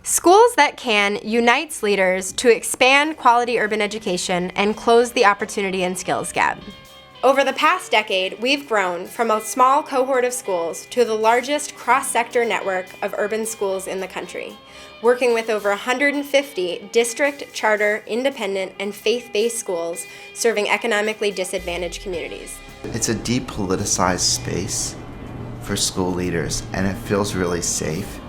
Schools That Can unites leaders to expand quality urban education and close the opportunity and skills gap. Over the past decade, we've grown from a small cohort of schools to the largest cross-sector network of urban schools in the country, working with over 150 district, charter, independent, and faith-based schools serving economically disadvantaged communities. It's a depoliticized space for school leaders, and it feels really safe.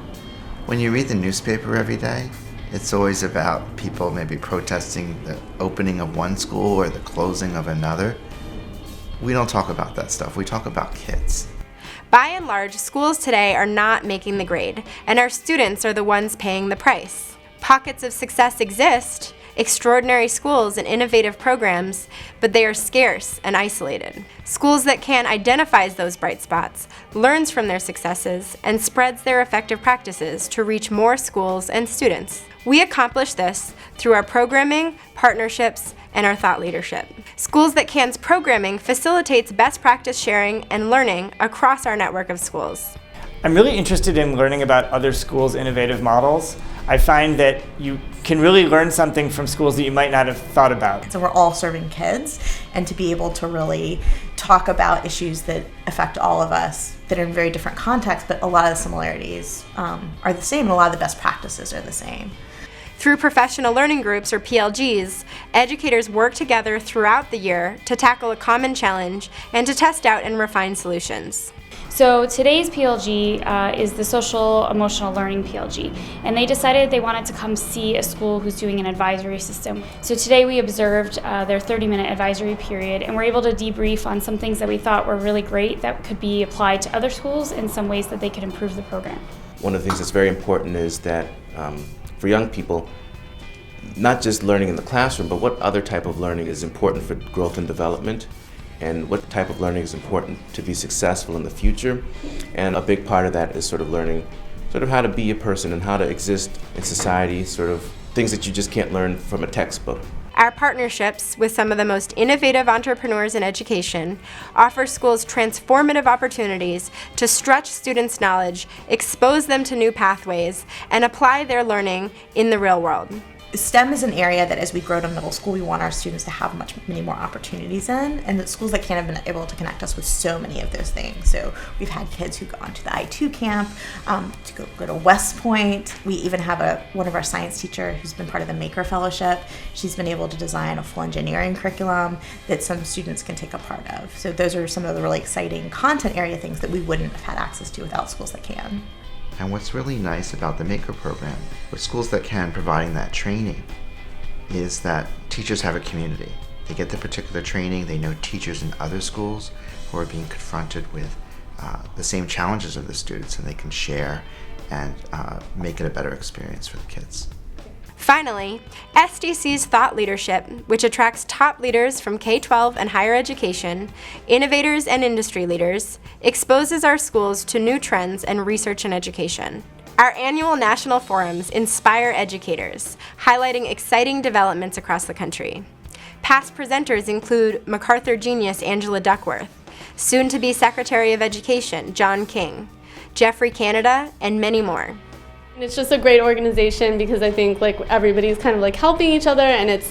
When you read the newspaper every day, it's always about people maybe protesting the opening of one school or the closing of another. We don't talk about that stuff. We talk about kids. By and large, schools today are not making the grade, and our students are the ones paying the price. Pockets of success exist, extraordinary schools and innovative programs, but they are scarce and isolated. Schools That Can identifies those bright spots, learns from their successes, and spreads their effective practices to reach more schools and students. We accomplish this through our programming, partnerships, and our thought leadership. Schools That Can's programming facilitates best practice sharing and learning across our network of schools. I'm really interested in learning about other schools' innovative models. I find that you can really learn something from schools that you might not have thought about. So we're all serving kids, and to be able to really talk about issues that affect all of us that are in very different contexts, but a lot of the similarities are the same, and a lot of the best practices are the same. Through professional learning groups, or PLGs, educators work together throughout the year to tackle a common challenge and to test out and refine solutions. So today's PLG is the Social Emotional Learning PLG, and they decided they wanted to come see a school who's doing an advisory system. So today we observed their 30-minute advisory period, and we're able to debrief on some things that we thought were really great that could be applied to other schools in some ways that they could improve the program. One of the things that's very important is that for young people, not just learning in the classroom, but what other type of learning is important for growth and development, and what type of learning is important to be successful in the future. And a big part of that is sort of learning how to be a person and how to exist in society, sort of things that you just can't learn from a textbook. Our partnerships with some of the most innovative entrepreneurs in education offer schools transformative opportunities to stretch students' knowledge, expose them to new pathways, and apply their learning in the real world. STEM is an area that as we grow to middle school, we want our students to have many more opportunities in, and the Schools That Can have been able to connect us with so many of those things. So we've had kids who've gone to the I2 camp, to go to West Point. We even have one of our science teacher who's been part of the Maker Fellowship. She's been able to design a full engineering curriculum that some students can take a part of. So those are some of the really exciting content area things that we wouldn't have had access to without Schools That Can. And what's really nice about the Maker program, with Schools That Can providing that training, is that teachers have a community. They get the particular training, they know teachers in other schools who are being confronted with the same challenges of the students, and they can share and make it a better experience for the kids. Finally, SDC's thought leadership, which attracts top leaders from K-12 and higher education, innovators and industry leaders, exposes our schools to new trends and research and education. Our annual national forums inspire educators, highlighting exciting developments across the country. Past presenters include MacArthur genius Angela Duckworth, soon-to-be Secretary of Education John King, Jeffrey Canada, and many more. It's just a great organization because I think everybody's kind of helping each other, and it's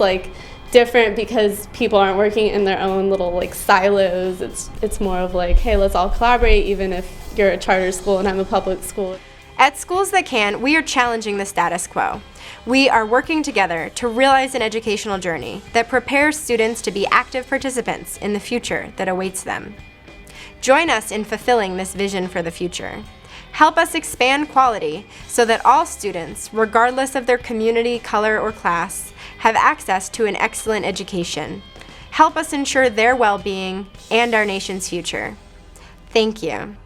different because people aren't working in their own little silos. It's more of hey, let's all collaborate, even if you're a charter school and I'm a public school. At Schools That Can, we are challenging the status quo. We are working together to realize an educational journey that prepares students to be active participants in the future that awaits them. Join us in fulfilling this vision for the future. Help us expand quality so that all students, regardless of their community, color, or class, have access to an excellent education. Help us ensure their well-being and our nation's future. Thank you.